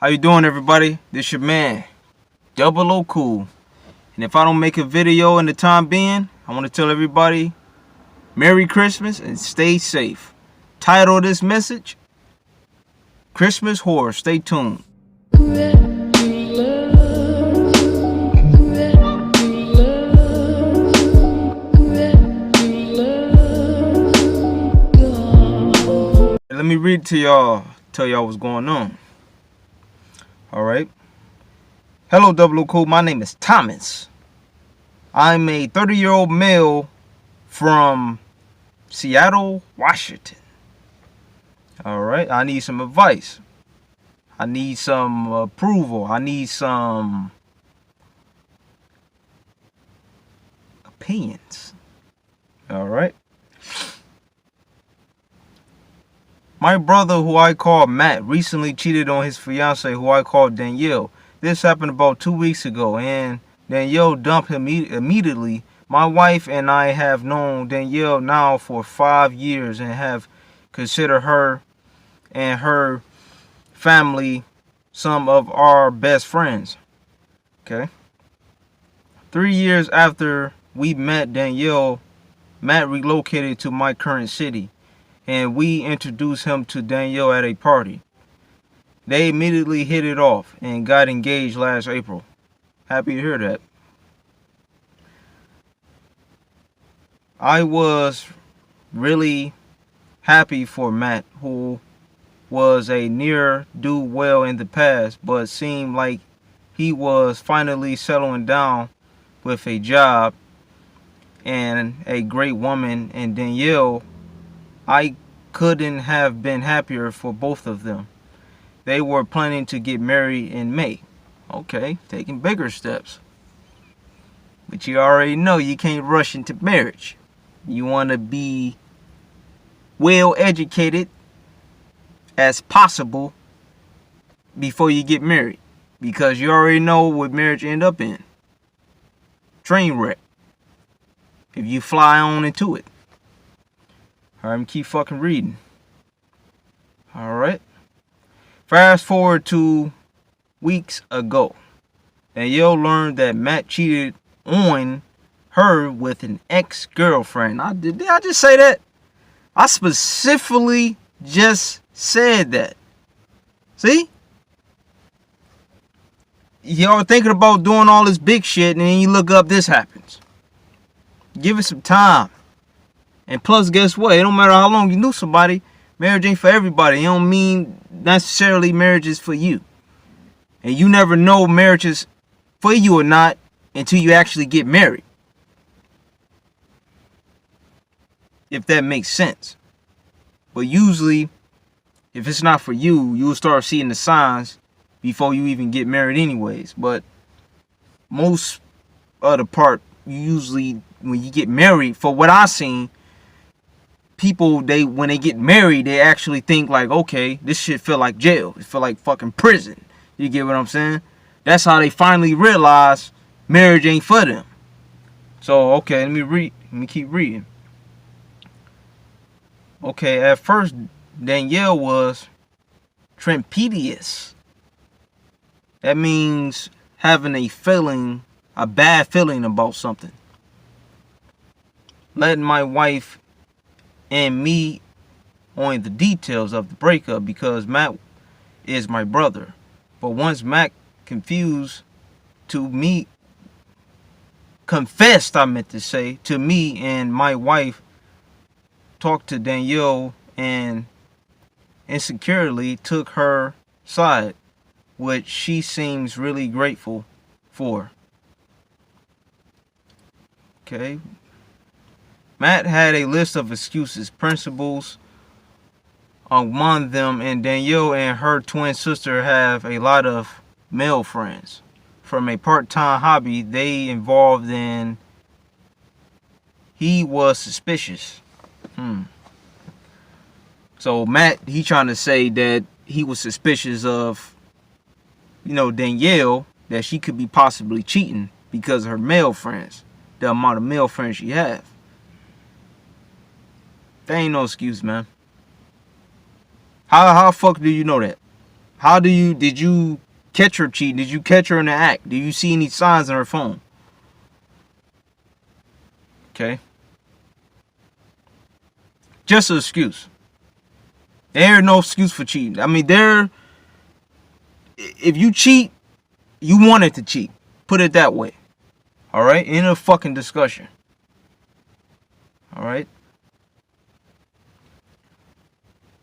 How you doing, everybody? This your man, Double O Cool. And if I don't make a video in the time being, I want to tell everybody Merry Christmas and stay safe. Title of this message, Christmas Horror. Stay tuned. Let me read to y'all, tell y'all what's going on. Alright. Hello, Double O Cool. My name is Thomas. I'm a 30-year-old male from Seattle, Washington. Alright. I need some advice. I need some approval. I need some opinions. Alright. My brother, who I call Matt, recently cheated on his fiancée, who I call Danielle. This happened about 2 weeks ago, and Danielle dumped him immediately. My wife and I have known Danielle now for 5 years and have considered her and her family some of our best friends. Okay. 3 years after we met Danielle, Matt relocated to my current city, and we introduced him to Danielle at a party. They immediately hit it off and got engaged last April. Happy to hear that. I was really happy for Matt, who was a near-do-well in the past, but seemed like he was finally settling down with a job and a great woman. And Danielle, I couldn't have been happier for both of them. They were planning to get married in May. Okay, taking bigger steps. But you already know you can't rush into marriage. You want to be well educated as possible before you get married, because you already know what marriage end up in. Train wreck. If you fly on into it. Alright, I'm keep fucking reading. Alright. Fast forward to weeks ago. Danielle learned that Matt cheated on her with an ex-girlfriend. Did I just say that? I specifically just said that. See? Y'all thinking about doing all this big shit, and then you look up, this happens. Give it some time. And plus, guess what? It don't matter how long you knew somebody. Marriage ain't for everybody. It don't mean necessarily marriage is for you. And you never know marriage is for you or not until you actually get married. If that makes sense. But usually, if it's not for you, you'll start seeing the signs before you even get married anyways. But most of the part, you usually, when you get married, for what I've seen, people, when they get married, they actually think like, okay, this shit feel like jail. It feel like fucking prison. You get what I'm saying? That's how they finally realize marriage ain't for them. So, okay, let me keep reading. Okay, at first, Danielle was trepidatious. That means having a bad feeling about something. Letting my wife and me on the details of the breakup, because Matt is my brother. But once Matt confessed to me and my wife talked to Danielle and insecurely took her side, which she seems really grateful for. Okay. Matt had a list of excuses, principles among them, and Danielle and her twin sister have a lot of male friends from a part-time hobby they involved in. He was suspicious. So Matt, he trying to say that he was suspicious of, Danielle, that she could be possibly cheating because of her male friends, the amount of male friends she have. That ain't no excuse, man. How the fuck do you know that? Did you catch her cheating? Did you catch her in the act? Do you see any signs on her phone? Okay. Just an excuse. There's no excuse for cheating. I mean, if you cheat, you wanted to cheat. Put it that way. All right? In a fucking discussion. All right?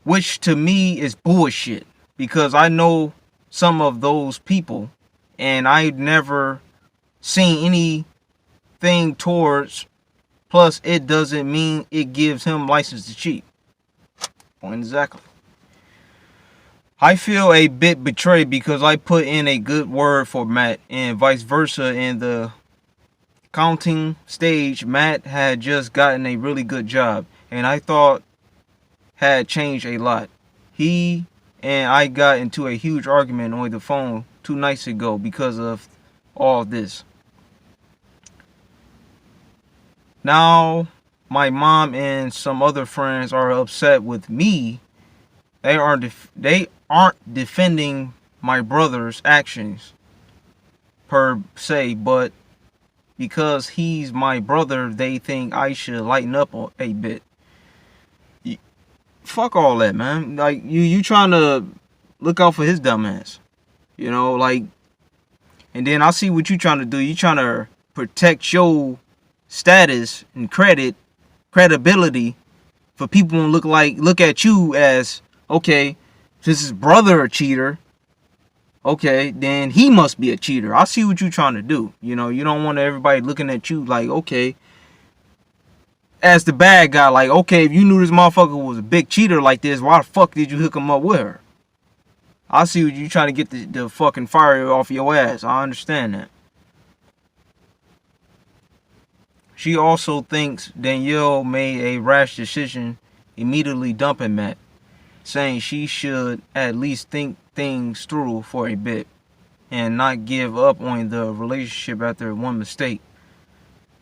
Which to me is bullshit. Because I know some of those people. And I've never seen anything towards. Plus, it doesn't mean it gives him license to cheat. Point exactly. I feel a bit betrayed because I put in a good word for Matt and vice versa. In the counting stage, Matt had just gotten a really good job and I thought had changed a lot. He and I got into a huge argument on the phone 2 nights ago because of all this. Now, my mom and some other friends are upset with me. They aren't defending my brother's actions per se, but because he's my brother, they think I should lighten up a bit. Fuck all that, man. Like you trying to look out for his dumb ass, you know, like. And then I see what you trying to do. You trying to protect your status and credibility for people to look at you as, okay, since his brother a cheater, okay, then he must be a cheater. I see what you trying to do. You know, you don't want everybody looking at you like, okay, as the bad guy, like, okay, if you knew this motherfucker was a big cheater like this, why the fuck did you hook him up with her? I see what you trying to get the fucking fire off your ass. I understand that. She also thinks Danielle made a rash decision immediately dumping Matt, saying she should at least think things through for a bit and not give up on the relationship after one mistake.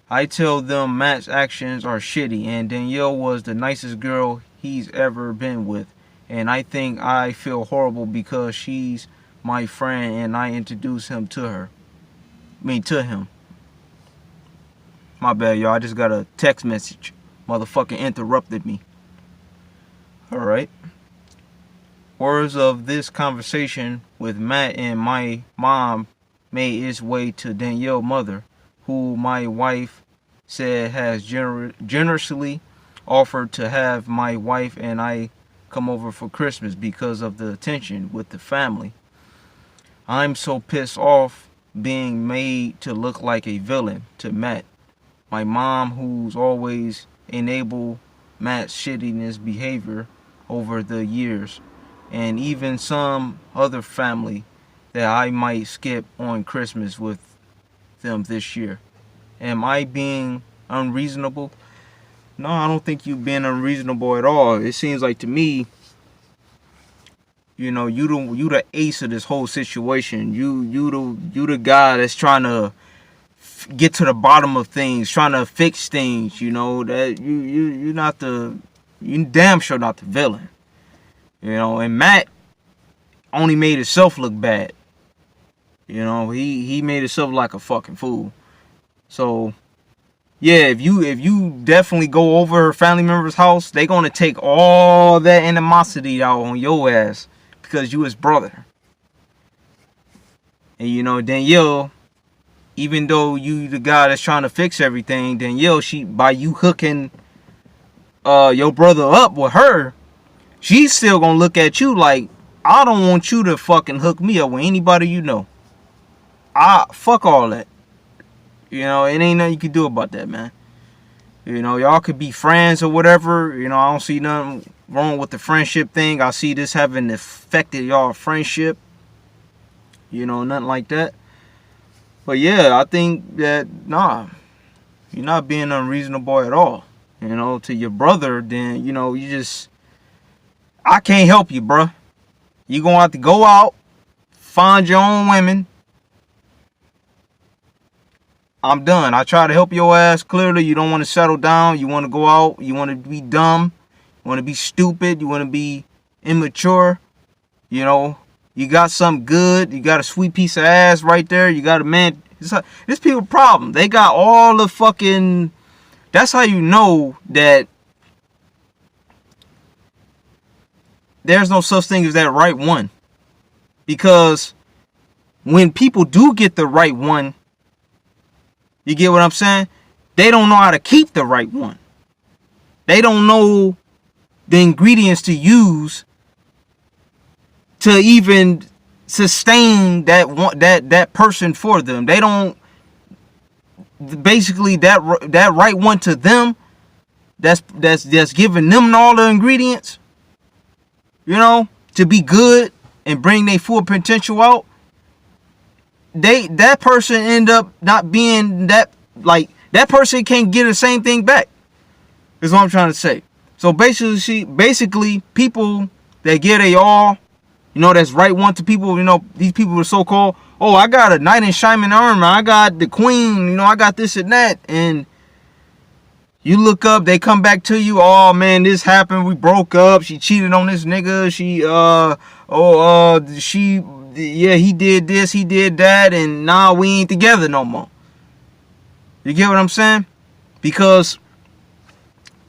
I tell them Matt's actions are shitty and Danielle was the nicest girl he's ever been with, and I think I feel horrible because she's my friend and I introduced him to her. To him. My bad, y'all. I just got a text message. Motherfucking interrupted me. Alright. Words of this conversation with Matt and my mom made its way to Danielle's mother, who my wife said has generously offered to have my wife and I come over for Christmas because of the tension with the family. I'm so pissed off being made to look like a villain to Matt. My mom, who's always enabled Matt's shittiness behavior over the years, and even some other family that I might skip on Christmas with them this year. Am I being unreasonable? No, I don't think you're being unreasonable at all. It seems like to me, you know, you the ace of this whole situation. You the guy that's trying to get to the bottom of things, trying to fix things. You know that you damn sure not the villain. You know, and Matt only made himself look bad. You know, he made himself like a fucking fool. So yeah, if you definitely go over her family member's house, they gonna take all that animosity out on your ass because you his brother. And you know, Danielle, even though you the guy that's trying to fix everything, Danielle, by you hooking your brother up with her, she's still gonna look at you like, I don't want you to fucking hook me up with anybody you know. Fuck all that. You know, it ain't nothing you can do about that, man. You know, y'all could be friends or whatever. You know, I don't see nothing wrong with the friendship thing. I see this having affected y'all friendship. You know, nothing like that. But yeah, I think that, nah, you're not being unreasonable at all. You know, to your brother, then, you know, I can't help you, bruh. You're going to have to go out, find your own women. I'm done. I try to help your ass. Clearly, you don't want to settle down. You want to go out. You want to be dumb. You want to be stupid. You want to be immature. You know, You got something good. You got a sweet piece of ass right there. You got a man. This people problem. They got all the fucking. That's how you know that there's no such thing as that right one. Because when people do get the right one, you get what I'm saying? They don't know how to keep the right one. They don't know the ingredients to use to even sustain that person for them. They don't. Basically, that right one to them, that's giving them all the ingredients, to be good and bring their full potential out. That person end up not being that, like, that person can't get the same thing back. Is what I'm trying to say. So basically, people that get a all, that's right one to people. These people are so-called, oh, I got a knight in shining armor, I got the queen, I got this and that, and you look up, they come back to you, oh man, this happened, we broke up, she cheated on this nigga, he did this, he did that, and nah, we ain't together no more. You get what I'm saying? Because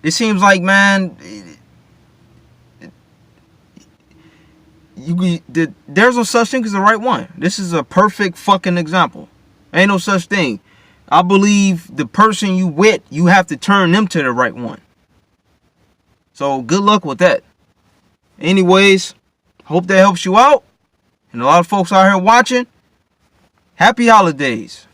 it seems like, man, there's no such thing as the right one. This is a perfect fucking example. Ain't no such thing. I believe the person you with, you have to turn them to the right one. So good luck with that. Anyways, hope that helps you out. And a lot of folks out here watching, happy holidays.